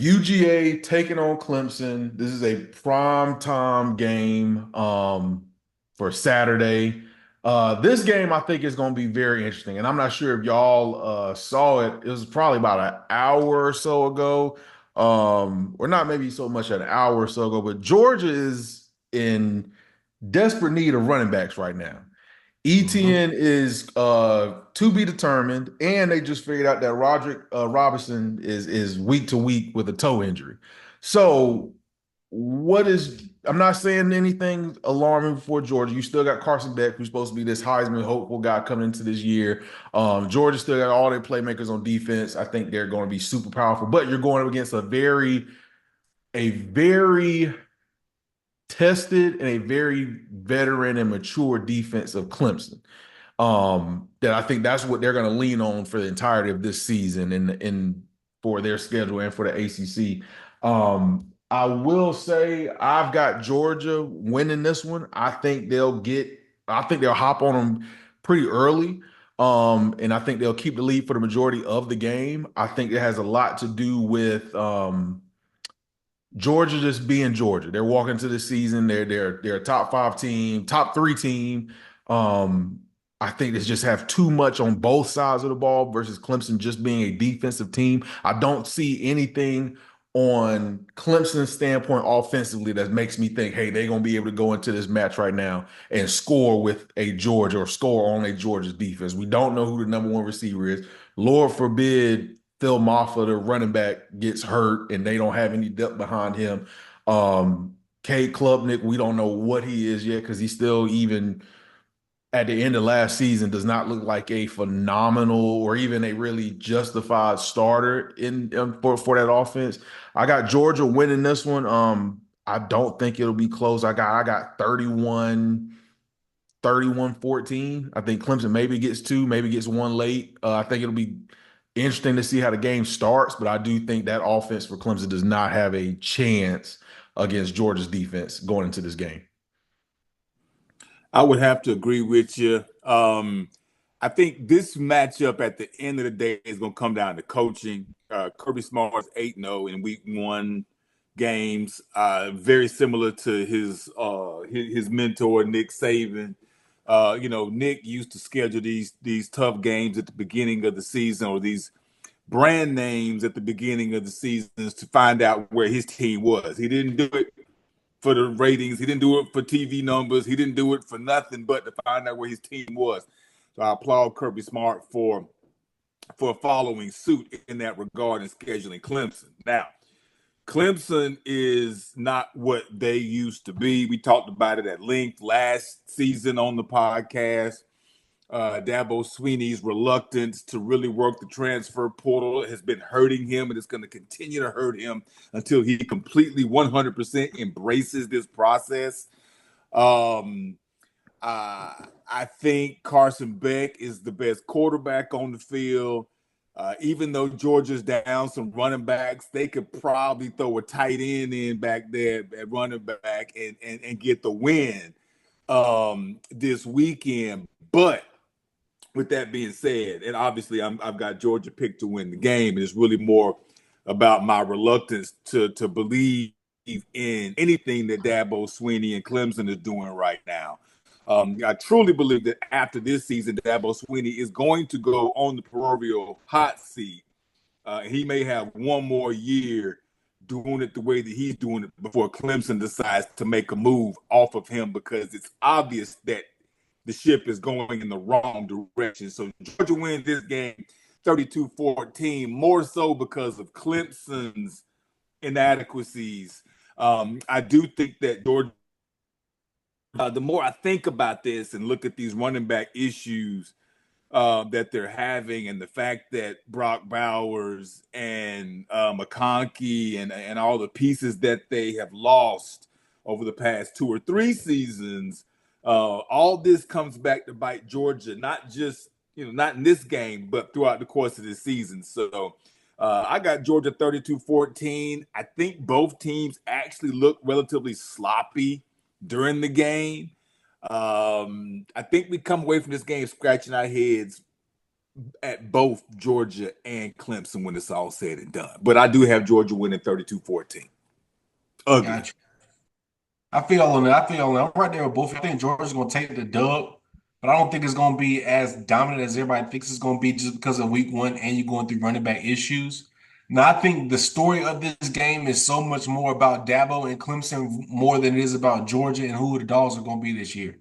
UGA taking on Clemson. This is a prime time game for Saturday. This game I think is going to be very interesting, and I'm not sure if y'all saw it. It was probably about an hour or so ago, or not maybe so much an hour or so ago. But Georgia is in desperate need of running backs right now. Hmm. ETN is to be determined, and they just figured out that Roderick Robinson is week to week with a toe injury. So, what is? I'm not saying anything alarming for Georgia. You still got Carson Beck, who's supposed to be this Heisman hopeful guy coming into this year. Georgia still got all their playmakers on defense. I think they're going to be super powerful, but you're going up against a very tested and a very veteran and mature defense of Clemson. That I think that's what they're going to lean on for the entirety of this season and for their schedule and for the ACC. I will say I've got Georgia winning this one. I think they'll hop on them pretty early. And I think they'll keep the lead for the majority of the game. I think it has a lot to do with Georgia just being Georgia. They're walking to the season. They're a top five team, top three team. Um, I think they just have too much on both sides of the ball versus Clemson just being a defensive team. I don't see anything on Clemson's standpoint offensively that makes me think, hey, they're gonna be able to go into this match right now and score with a Georgia or score on a Georgia's defense. We don't know who the number one receiver is. Lord forbid Phil Maffa, the running back, gets hurt and they don't have any depth behind him. Cade Klubnik, we don't know what he is yet because he's still even at the end of last season does not look like a phenomenal or even a really justified starter for that offense. I got Georgia winning this one. I don't think it'll be close. I got 31-14. I think Clemson maybe gets two, maybe gets one late. I think it'll be interesting to see how the game starts, but I do think that offense for Clemson does not have a chance against Georgia's defense going into this game. I would have to agree with you. I think this matchup at the end of the day is going to come down to coaching. Kirby Smart is 8-0 in week one games, very similar to his mentor Nick Saban. Nick used to schedule these tough games at the beginning of the season, or these brand names at the beginning of the seasons, to find out where his team was. He didn't do it for the ratings. He didn't do it for TV numbers. He didn't do it for nothing but to find out where his team was. So I applaud Kirby Smart for following suit in that regard and scheduling Clemson. Now, Clemson is not what they used to be. We talked about it at length last season on the podcast. Dabo Sweeney's reluctance to really work the transfer portal has been hurting him, and it's going to continue to hurt him until he completely 100% embraces this process. Um, I think Carson Beck is the best quarterback on the field. Even though Georgia's down some running backs, they could probably throw a tight end in back there at running back and get the win this weekend. But with that being said, and obviously I've got Georgia picked to win the game, and it's really more about my reluctance to believe in anything that Dabo Sweeney and Clemson is doing right now. I truly believe that after this season, Dabo Sweeney is going to go on the proverbial hot seat. He may have one more year doing it the way that he's doing it before Clemson decides to make a move off of him, because it's obvious that the ship is going in the wrong direction. So Georgia wins this game 32-14, more so because of Clemson's inadequacies. I do think that Georgia, the more I think about this and look at these running back issues that they're having, and the fact that Brock Bowers and McConkey and all the pieces that they have lost over the past 2 or 3 seasons, all this comes back to bite Georgia, not in this game, but throughout the course of the season. So I got Georgia 32-14. I think both teams actually look relatively sloppy during the game. I think we come away from this game scratching our heads at both Georgia and Clemson when it's all said and done. But I do have Georgia winning 32-14. Ugly. Gotcha. I feel on that. I feel on that. I'm right there with both. I think Georgia's going to take the dub, but I don't think it's going to be as dominant as everybody thinks it's going to be just because of week one and you're going through running back issues. Now, I think the story of this game is so much more about Dabo and Clemson more than it is about Georgia and who the Dogs are going to be this year.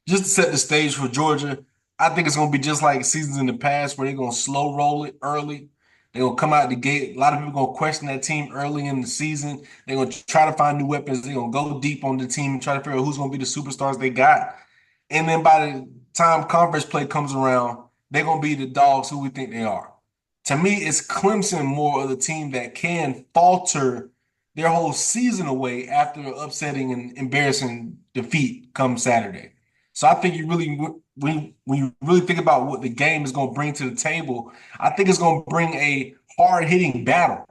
Just to set the stage for Georgia, I think it's going to be just like seasons in the past where they're going to slow roll it early. They're going to come out the gate. A lot of people are going to question that team early in the season. They're going to try to find new weapons. They're going to go deep on the team and try to figure out who's going to be the superstars they got. And then by the time conference play comes around, they're going to be the Dogs who we think they are. To me, it's Clemson more of the team that can falter their whole season away after an upsetting and embarrassing defeat come Saturday. So I think when you really think about what the game is going to bring to the table, I think it's going to bring a hard-hitting battle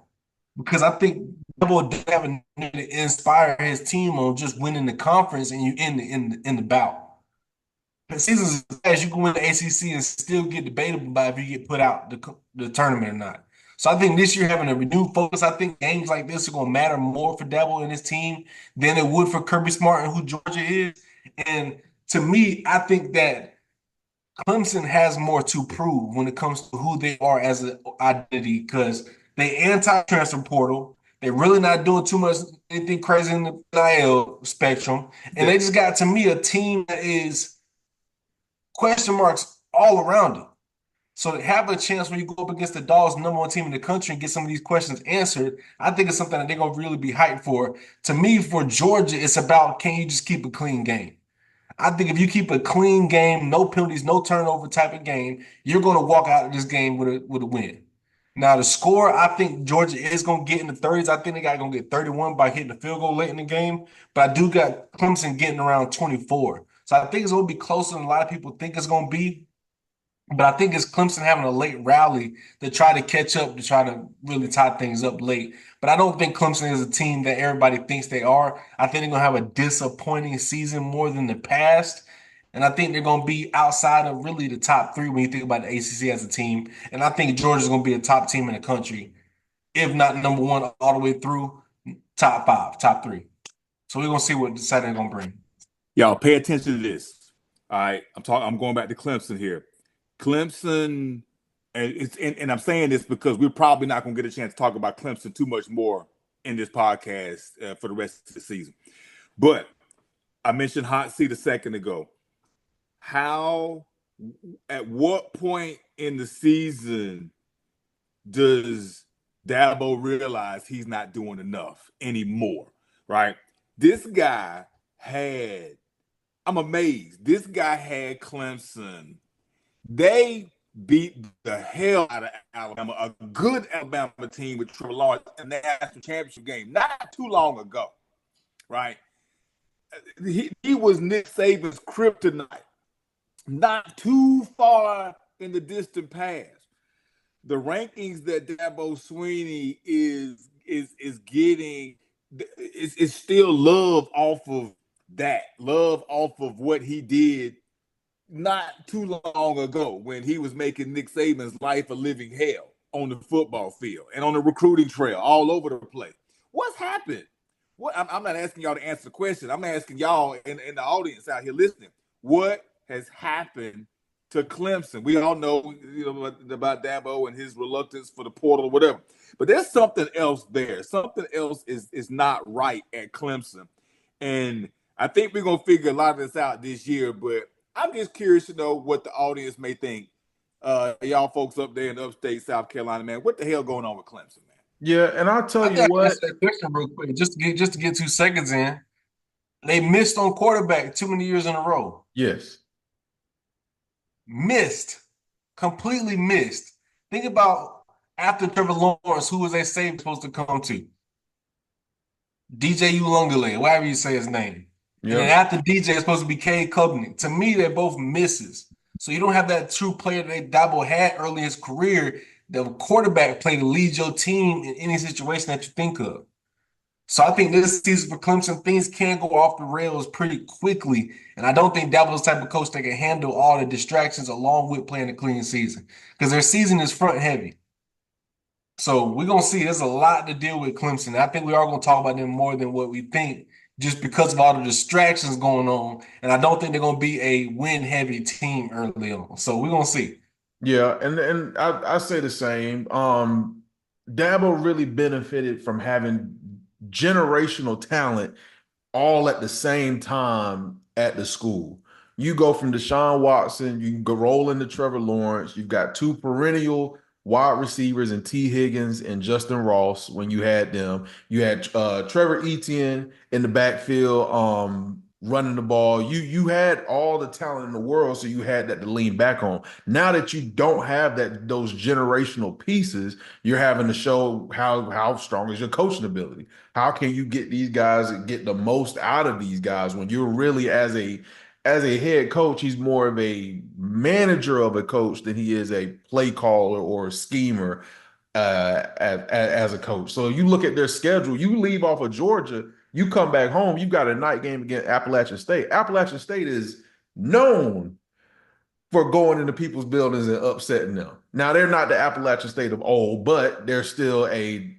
because I think Dabo Devin to inspire his team on just winning the conference and you in the bout. The seasons as you can win the ACC and still get debatable about if you get put out the tournament or not. So I think this year having a renewed focus, I think games like this are going to matter more for Dabo and his team than it would for Kirby Smart and who Georgia is. And to me, I think that Clemson has more to prove when it comes to who they are as an identity because they anti-transfer portal. They're really not doing too much anything crazy in the NIL spectrum. And they just got, to me, a team that is question marks all around it. So to have a chance when you go up against the Dogs, number one team in the country, and get some of these questions answered, I think it's something that they're going to really be hyped for. To me, for Georgia, it's about can you just keep a clean game? I think if you keep a clean game, no penalties, no turnover type of game, you're going to walk out of this game with a win. Now, the score, I think Georgia is going to get in the 30s. I think they got going to get 31 by hitting the field goal late in the game. But I do got Clemson getting around 24. So I think it's going to be closer than a lot of people think it's going to be. But I think it's Clemson having a late rally to try to catch up, to try to really tie things up late. But I don't think Clemson is a team that everybody thinks they are. I think they're going to have a disappointing season more than the past. And I think they're going to be outside of really the top three when you think about the ACC as a team. And I think Georgia's going to be a top team in the country, if not number one all the way through, top five, top three. So we're going to see what Saturday's going to bring. Y'all pay attention to this. All right, I'm going back to Clemson here. Clemson, and I'm saying this because we're probably not going to get a chance to talk about Clemson too much more in this podcast for the rest of the season. But I mentioned hot seat a second ago. At what point in the season does Dabo realize he's not doing enough anymore, right? This guy I'm amazed. This guy had Clemson. They beat the hell out of Alabama, a good Alabama team with Trevor Lawrence in the national championship game not too long ago, right? He was Nick Saban's kryptonite, not too far in the distant past. The rankings that Dabo Swinney is getting is still love off of that, love off of what he did not too long ago when he was making Nick Saban's life a living hell on the football field and on the recruiting trail all over the place. What's happened? I'm not asking y'all to answer the question. I'm asking y'all in the audience out here listening, what has happened to Clemson? We all know, about Dabo and his reluctance for the portal or whatever. But there's something else there. Something else is not right at Clemson. And I think we're going to figure a lot of this out this year, but I'm just curious to know what the audience may think. Y'all folks up there in upstate South Carolina, man, what the hell going on with Clemson, man? Yeah, and I'll tell you what. Answer that question real quick, just to get 2 seconds in. They missed on quarterback too many years in a row. Yes. Missed. Completely missed. Think about after Trevor Lawrence, who was they say supposed to come to? DJ Ulungale, whatever you say his name. Yep. And then after DJ, it's supposed to be Cade Klubnik. To me, they're both misses. So you don't have that true player that Dabo had early in his career, the quarterback play to lead your team in any situation that you think of. So I think this season for Clemson, things can go off the rails pretty quickly. And I don't think Dabo's the type of coach that can handle all the distractions along with playing a clean season. Because their season is front heavy. So we're gonna see there's a lot to deal with Clemson. I think we are gonna talk about them more than what we think, just because of all the distractions going on. And I don't think they're gonna be a win heavy team early on. So we're gonna see. Yeah, and I say the same. Dabo really benefited from having generational talent all at the same time at the school. You go from Deshaun Watson, you go roll into Trevor Lawrence. You've got two perennial wide receivers in T. Higgins and Justin Ross when you had them. You had Trevor Etienne in the backfield running the ball. You had all the talent in the world, so you had that to lean back on. Now that you don't have those generational pieces, you're having to show how strong is your coaching ability. How can you get these guys and get the most out of these guys when you're really as a head coach, he's more of a manager of a coach than he is a play caller or a schemer as a coach. So you look at their schedule, you leave off of Georgia, you come back home, you've got a night game against Appalachian State. Appalachian State is known for going into people's buildings and upsetting them. Now, they're not the Appalachian State of old, but they're still a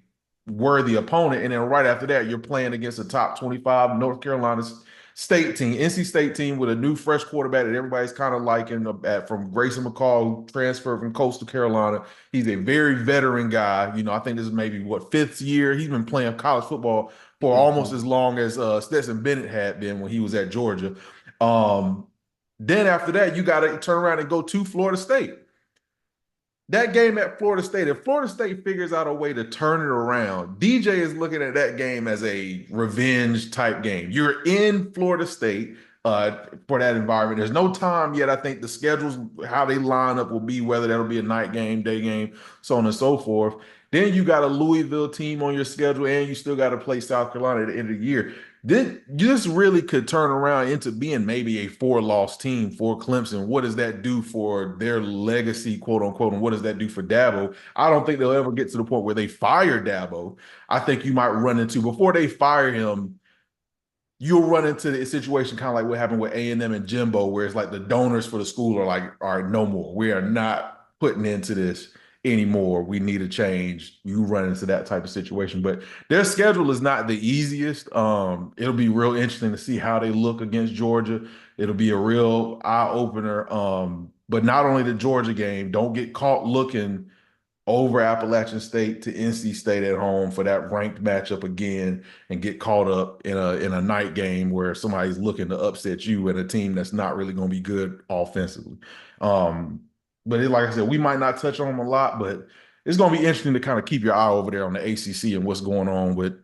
worthy opponent. And then right after that, you're playing against a top 25 North Carolina State team, NC State team with a new fresh quarterback that everybody's kind of liking from Grayson McCall, who transferred from Coastal Carolina. He's a very veteran guy. I think this is maybe fifth year. He's been playing college football for almost as long as Stetson Bennett had been when he was at Georgia. Then after that, you got to turn around and go to Florida State. That game at Florida State, if Florida State figures out a way to turn it around, DJ is looking at that game as a revenge type game. You're in Florida State for that environment. There's no time yet. I think the schedules, how they line up will be whether that'll be a night game, day game, so on and so forth. Then you got a Louisville team on your schedule, and you still got to play South Carolina at the end of the year. This really could turn around into being maybe a four-loss team for Clemson. What does that do for their legacy, quote unquote, and what does that do for Dabo? I don't think they'll ever get to the point where they fire Dabo. I think you might run into, before they fire him, you'll run into the situation kind of like what happened with A&M and Jimbo, where it's like the donors for the school are like, all right, no more. We are not putting into this anymore. We need a change. You run into that type of situation. But their schedule is not the easiest. It'll be real interesting to see how they look against Georgia. It'll be a real eye-opener. But not only the Georgia game, don't get caught looking over Appalachian State to NC State at home for that ranked matchup again and get caught up in a night game where somebody's looking to upset you and a team that's not really going to be good offensively. But like I said, we might not touch on them a lot, but it's going to be interesting to kind of keep your eye over there on the ACC and what's going on with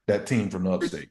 that team from the upstate.